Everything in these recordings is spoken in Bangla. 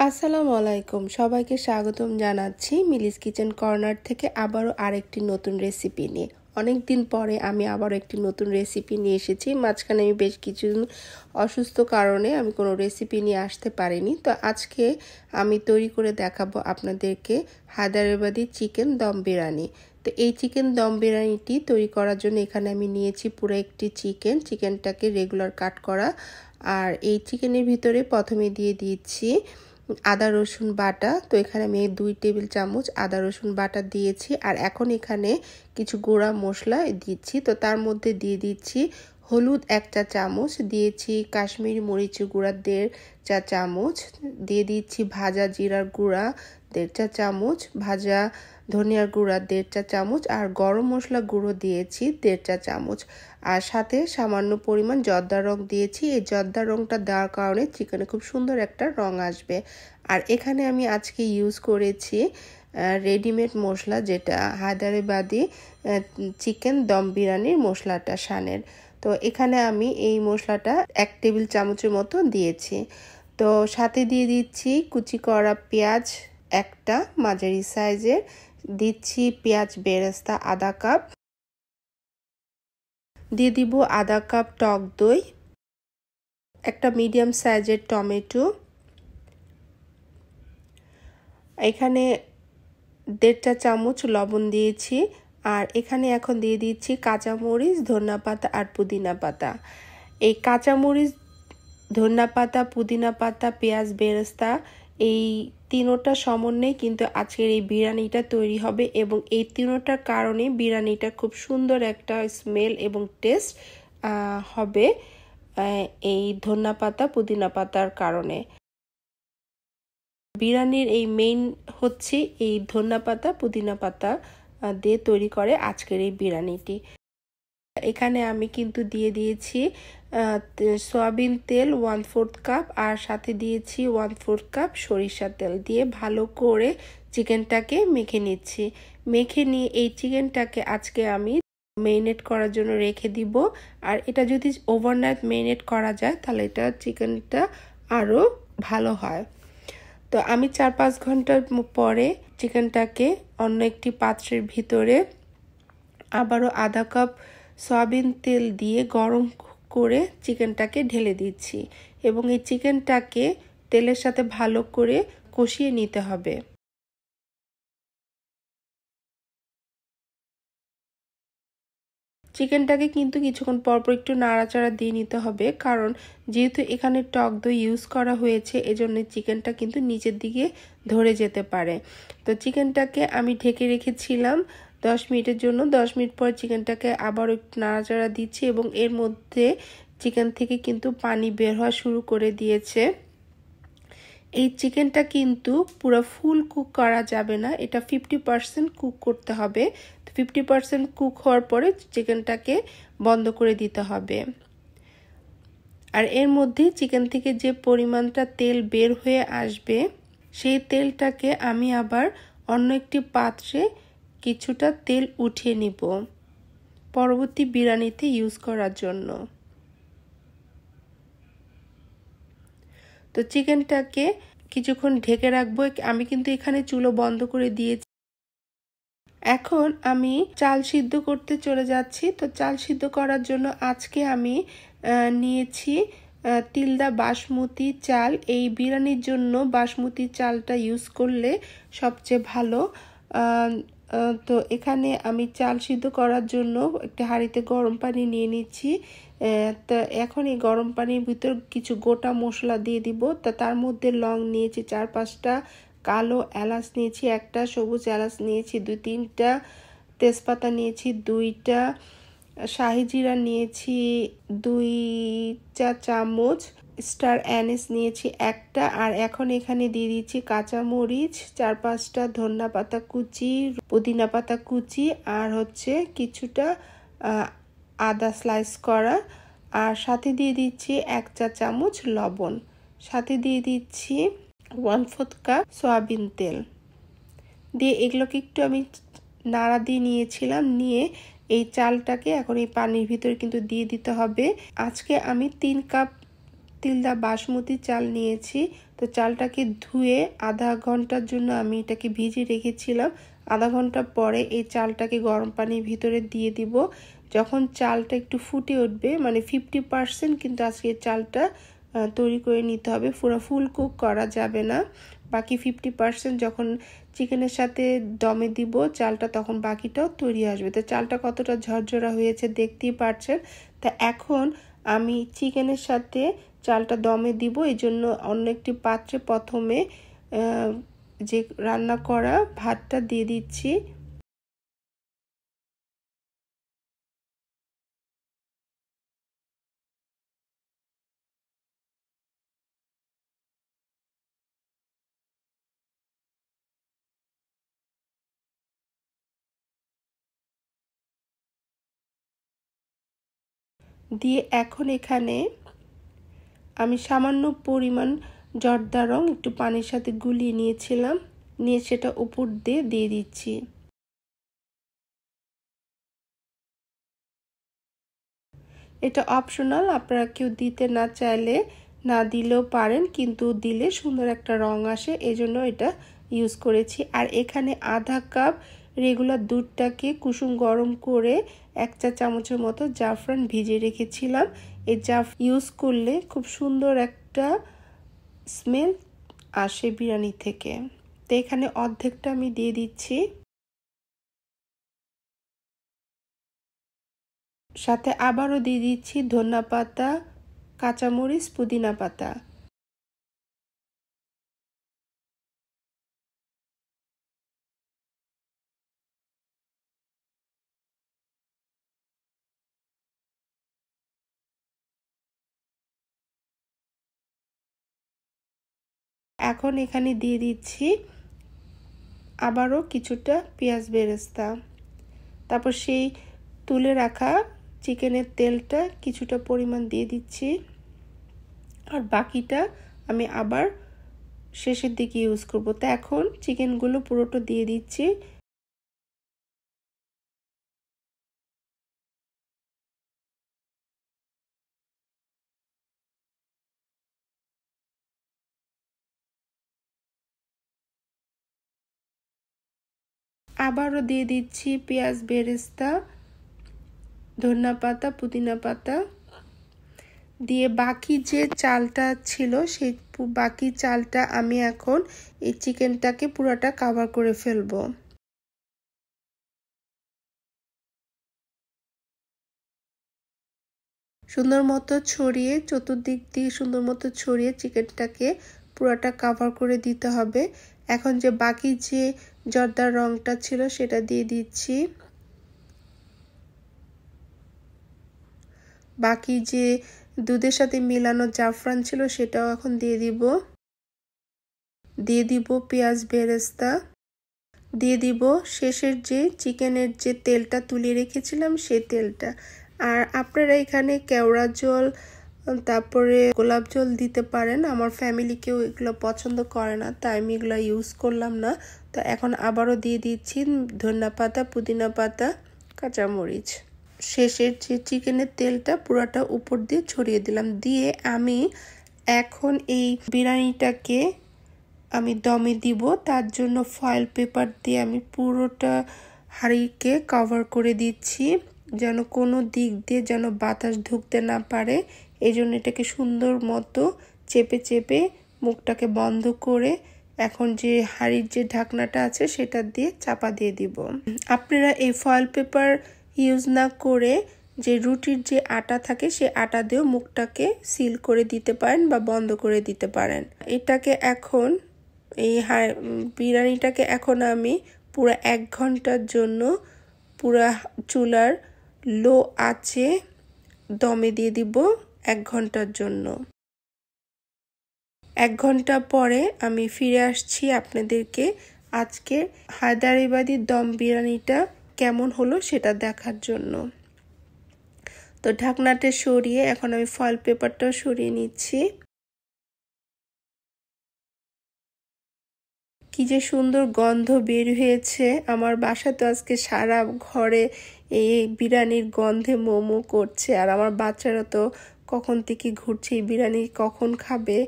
আসসালামু আলাইকুম, সবাইকে স্বাগতম জানাচ্ছি মিলিস কিচেন কর্নার থেকে আবারও আরেকটি নতুন রেসিপি নিয়ে। অনেক দিন পরে আমি আবারও একটি নতুন রেসিপি নিয়ে এসেছি। মাঝখানে আমি বেশ কিছু অসুস্থ কারণে আমি কোনো রেসিপি নিয়ে আসতে পারিনি। তো আজকে আমি তৈরি করে দেখাবো আপনাদেরকে হায়দ্রাবাদি চিকেন দম বিরিয়ানি। তো এই চিকেন দম বিরিয়ানিটি তৈরি করার জন্য এখানে আমি নিয়েছি পুরো একটি চিকেনটাকে রেগুলার কাট করা। আর এই চিকেনের ভিতরে প্রথমে দিয়ে দিচ্ছি আদা রসুন বাটা। তো এখানে আমি 2 টেবিল চামচ আদা রসুন বাটা দিয়েছি। আর এখন এখানে কিছু গুঁড়া মশলা দিচ্ছি। তো তার মধ্যে দিয়ে দিচ্ছি হলুদ 1 চা চামচ, দিয়েছি কাশ্মীরি মরিচ গুঁড়া 1.5 চা চামচ, দিয়ে দিচ্ছি ভাজা জিরার গুঁড়া 1.5 চা চামচ, ভাজা ধনিয়ার গুঁড়া 1.5 চা চামচ, আর গরম মশলা গুঁড়ো দিয়েছি 1.5 চা চামচ। আর সাথে সামান্য পরিমাণ জর্দা রং দিয়েছি। এই জর্দা রংটা দেওয়ার কারণে চিকেনে খুব সুন্দর একটা রং আসবে। আর এখানে আমি আজকে ইউজ করেছি রেডিমেড মশলা, যেটা হায়দ্রাবাদি চিকেন দম বিরিয়ানির মশলাটা শানের। তো এখানে আমি এই মশলাটা 1 টেবিল চামচের মতো দিয়েছি। তো সাথে দিয়ে দিচ্ছি কুচি করা পেঁয়াজ একটা মাঝারি সাইজের, দিচ্ছি পেঁয়াজ বেরেস্তা আধা কাপ, দিয়ে দিব আধা কাপ টক দই, একটা মিডিয়াম সাইজের টমেটো, এখানে 1.5 চা চামচ লবণ দিয়েছি। আর এখানে এখন দিয়ে দিচ্ছি কাঁচামরিচ, ধনিয়া পাতা আর পুদিনা পাতা। এই কাঁচামরিচ, ধনিয়া পাতা, পুদিনা পাতা, পেঁয়াজ বেরেস্তা, এই তিনোটা সমন্বয়ে কিন্তু আজকের এই বিরিয়ানিটা তৈরি হবে, এবং এই তিনোটার কারণে বিরিয়ানিটা খুব সুন্দর একটা স্মেল এবং টেস্ট হবে এই ধনিয়া পাতা পুদিনা পাতার কারণে। বিরিয়ানির এই মেইন হচ্ছে এই ধনিয়া পাতা পুদিনা পাতা দিয়ে তৈরি করে আজকের এই বিরিয়ানিটি। এখানে আমি কিন্তু দিয়ে দিয়েছি সয়াবিন তেল 1/4 কাপ, আর সাথে দিয়েছি 1/4 কাপ সরিষার তেল, দিয়ে ভালো করে চিকেনটাকে মেখে নিচ্ছি। মেখে নিয়ে এই চিকেনটাকে আজকে আমি মেরিনেট করার জন্য রেখে দিব। আর এটা যদি ওভারনাইট মেরিনেট করা যায় তাহলে এটা চিকেনটা আরও ভালো হয়। তো আমি 4-5 ঘন্টার পরে চিকেনটাকে অন্য একটি পাত্রের ভিতরে আবারও আধা কাপ সয়াবিন তেল দিয়ে গরম করে চিকেনটাকে ঢেলে দিচ্ছি, এবং এই চিকেনটাকে তেলের সাথে ভালো করে কষিয়ে নিতে হবে। চিকেনটাকে কিন্তু কিছুক্ষণ পরপর একটু নাড়াচাড়া দিয়ে নিতে হবে, কারণ যেহেতু এখানে টক দই ইউজ করা হয়েছে এজন্য চিকেনটা কিন্তু নিচের দিকে ধরে যেতে পারে। তো চিকেনটাকে আমি ঢেকে রেখেছিলাম 10 মিনিটের জন্য। 10 মিনিট পর চিকেনটাকে আবার একটু নাড়াচাড়া দিচ্ছি, এবং এর মধ্যে চিকেন থেকে কিন্তু পানি বের হওয়া শুরু করে দিয়েছে। এই চিকেনটা কিন্তু পুরো ফুল কুক করা যাবে না, এটা 50% কুক করতে হবে। তো 50% কুক হওয়ার পরে চিকেনটাকে বন্ধ করে দিতে হবে। আর এর মধ্যে চিকেন থেকে যে পরিমাণটা তেল বের হয়ে আসবে, সেই তেলটাকে আমি আবার অন্য একটি পাত্রে কিছুটা তেল উঠিয়ে নিব পরবর্তী বিরিয়ানিতে ইউজ করার জন্য। তো চিকেনটাকে কিছুক্ষণ ঢেকে রাখবো। আমি কিন্তু এখানে চুলো বন্ধ করে দিয়েছি। এখন আমি চাল সিদ্ধ করতে চলে যাচ্ছি। তো চাল সিদ্ধ করার জন্য আজকে আমি নিয়েছি তিলদা বাসমতি চাল। এই বিরিয়ানির জন্য বাসমতি চালটা ইউজ করলে সবচেয়ে ভালো। তো এখানে আমি চাল সিদ্ধ করার জন্য একটা হাঁড়িতে গরম পানি নিয়ে নিচ্ছি। তো এখন এই গরম পানির ভিতর কিছু গোটা মশলা দিয়ে দিব। তা তার মধ্যে লং নিয়েছি 4-5টা, কালো এলাচ নিয়েছি 1টা, সবুজ এলাচ নিয়েছি 2-3টা, তেজপাতা নিয়েছি 2টা, শাহি জিরা নিয়েছি 2 চা চামচ, স্টার অ্যানিস নিয়েছি 1টা। আর এখন এখানে দিয়ে দিচ্ছি কাঁচামরিচ 4-5টা, ধনিয়া পাতা কুচি, পুদিনা পাতা কুচি, আর হচ্ছে কিছুটা আদা স্লাইস করা, আর সাথে দিয়ে দিচ্ছি 1 চা চামচ লবণ, সাথে দিয়ে দিচ্ছি 1/4 কাপ সয়াবিন তেল দিয়ে এগুলোকে একটু আমি নাড়া দিয়ে নিয়েছিলাম। নিয়ে এই চালটাকে এখন এই পানির ভিতরে কিন্তু দিয়ে দিতে হবে। আজকে আমি 3 কাপ তিলদা বাসমতি চাল নিয়েছি। তো চালটাকে ধুয়ে আধা ঘন্টার জন্য আমি এটাকে ভিজিয়ে রেখেছিলাম। আধা ঘন্টা পরে এই চালটাকে গরম পানির ভিতরে দিয়ে দিব। যখন চালটা একটু ফুটে উঠবে, মানে 50% কিন্তু আজকে চালটা তৈরি করে নিতে হবে, পুরো ফুল কুক করা যাবে না। বাকি 50% যখন চিকেনের সাথে দমে দিব চালটা, তখন বাকিটাও তৈরি আসবে। তো চালটা কতটা ঝরঝরা হয়েছে দেখতেই পাচ্ছেন। তা এখন আমি চিকেনের সাথে চালটা দমে দিব, এই জন্য অন্য একটি পাত্রে প্রথমে যে রান্না করা ভাতটা দিয়ে দিচ্ছি। দিয়ে এখন এখানে আমি সামান্য পরিমাণ জর্দা রং একটু পানির সাথে গুলিয়ে নিয়েছিলাম, নিয়ে সেটা উপর দিয়ে দিয়ে দিচ্ছি। এটা অপশনাল, আপনারা কেউ দিতে না চাইলে না দিলেও পারেন, কিন্তু দিলে সুন্দর একটা রং আসে, এজন্য এটা ইউজ করেছি। আর এখানে আধা কাপ রেগুলার দুধটাকে কুসুম গরম করে 1 চা চামচের মতো জাফরান ভিজিয়ে রেখেছিলাম। এই ইউজ করলে খুব সুন্দর একটা স্মেল আসে বিরিয়ানি থেকে। তো এখানে অর্ধেকটা আমি দিয়ে দিচ্ছি, সাথে আবারও দিয়ে দিচ্ছি ধনিয়া পাতা, কাঁচামরিচ, পুদিনা পাতা। এখন এখানে দিয়ে দিচ্ছি আবারও কিছুটা পেঁয়াজ বেরেস্তা। তারপর সেই তুলে রাখা চিকেনের তেলটা কিছুটা পরিমাণ দিয়ে দিচ্ছি, আর বাকিটা আমি আবার শেষের দিকে ইউজ করব। তো এখন চিকেনগুলো পুরোটা দিয়ে দিচ্ছি। আবারও দিয়ে দিচ্ছি পেঁয়াজ বেরেস্তা, ধনিয়া পাতা, পুদিনা পাতা দিয়ে বাকি যে চালটা ছিল সেই বাকি চালটা আমি এখন এই চিকেনটাকে পুরোটা কভার করে ফেলবো। সুন্দর মতো ছড়িয়ে, চতুর্দিক দিয়ে সুন্দর মতো ছড়িয়ে চিকেনটাকে পুরোটা কভার করে দিতে হবে। এখন যে বাকি যে জর্দার রংটা ছিল সেটা দিয়ে দিচ্ছি, বাকি যে দুধের সাথে মিলানো জাফরান ছিল সেটাও এখন দিয়ে দিব পেঁয়াজ বেরেস্তা, দিয়ে দিব শেষের যে চিকেনের যে তেলটা তুলে রেখেছিলাম সেই তেলটা। আর আপনারা এখানে কেওড়া জল, তারপরে গোলাপ জল দিতে পারেন। আমার ফ্যামিলি কেউ এগুলো পছন্দ করে না, তাই আমি এগুলো ইউজ করলাম না। তো এখন আবারও দিয়ে দিচ্ছি ধনিয়া পাতা, পুদিনা পাতা, কাঁচামরিচ। শেষের যে চিকেনের তেলটা পুরোটা উপর দিয়ে ছড়িয়ে দিলাম। দিয়ে আমি এখন এই বিরিয়ানিটাকে আমি দমে দিব। তার জন্য ফয়েল পেপার দিয়ে আমি পুরোটা হাঁড়িকে কভার করে দিচ্ছি, যেন কোনো দিক দিয়ে যেন বাতাস ঢুকতে না পারে। এই জন্য এটাকে সুন্দর মতো চেপে চেপে মুখটাকে বন্ধ করে এখন যে হাঁড়ির যে ঢাকনাটা আছে সেটা দিয়ে চাপা দিয়ে দিব। আপনারা এই ফয়েল পেপার ইউজ না করে যে রুটির যে আটা থাকে সেই আটা দিয়েও মুখটাকে সিল করে দিতে পারেন বা বন্ধ করে দিতে পারেন। এটাকে এখন এই বিরিয়ানিটাকে এখন আমি পুরো 1 ঘন্টার জন্য পুরো চুলার লো আঁচে দমে দিয়ে দিব 1 ঘন্টার জন্য। 1 ঘন্টা পরে আমি ফিরে আসছি আপনাদেরকে আজকে হায়দ্রাবাদি দম বিরিয়ানিটা কেমন হলো সেটা দেখার জন্য। তো ঢাকনাটা সরিয়ে এখন আমি ফয়েল পেপারটাও সরিয়ে নিচ্ছি। কি যে সুন্দর গন্ধ বের হয়েছে, আমার বাসা তো আজকে সারা ঘরে এই বিরিয়ানির গন্ধে মোমো করছে। আর আমার বাচ্চারা তো কখন থেকে ঘুরছি বিরিয়ানি কখন খাবে,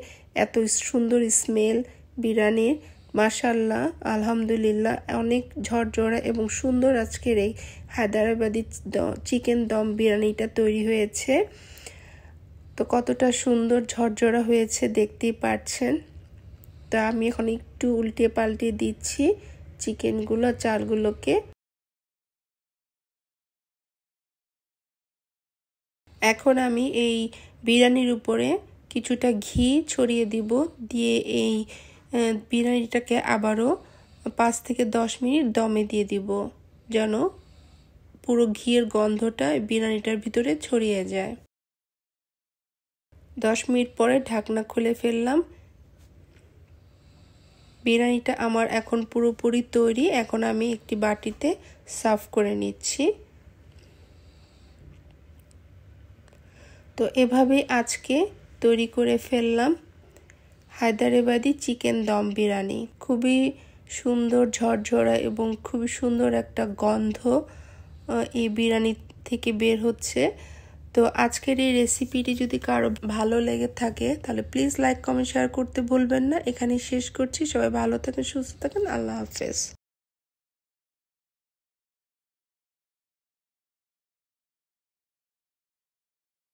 এত সুন্দর স্মেল বিরিয়ানির। মাশাআল্লাহ, আলহামদুলিল্লাহ, অনেক ঝরঝরা এবং সুন্দর আজকের এই হায়দ্রাবাদি চিকেন দম বিরিয়ানিটা তৈরি হয়েছে। তো কতটা সুন্দর ঝরঝরা হয়েছে দেখতেই পাচ্ছেন। তো আমি এখন একটু উল্টে পাল্টে দিচ্ছি চিকেনগুলো, চালগুলোকে। এখন আমি এই বিরিয়ানির উপরে কিছুটা ঘি ছড়িয়ে দিব, দিয়ে এই বিরিয়ানিটাকে আবারও 5 থেকে 10 মিনিট দমে দিয়ে দিব, যেন পুরো ঘিয়ের গন্ধটা বিরিয়ানিটার ভিতরে ছড়িয়ে যায়। 10 মিনিট পরে ঢাকনা খুলে ফেললাম। বিরিয়ানিটা আমার এখন পুরোপুরি তৈরি। এখন আমি একটি বাটিতে সার্ভ করে নিচ্ছি। তো এভাবেই আজকে তৈরি করে ফেললাম হায়দ্রাবাদি চিকেন দম বিরিয়ানি। খুবই সুন্দর ঝরঝরা এবং খুবই সুন্দর একটা গন্ধ এই বিরিয়ানি থেকে বের হচ্ছে। তো আজকের এই রেসিপিটি যদি কারো ভালো লেগে থাকে তাহলে প্লিজ লাইক, কমেন্ট, শেয়ার করতে ভুলবেন না। এখানেই শেষ করছি। সবাই ভালো থাকেন, সুস্থ থাকেন। আল্লাহ হাফেজ।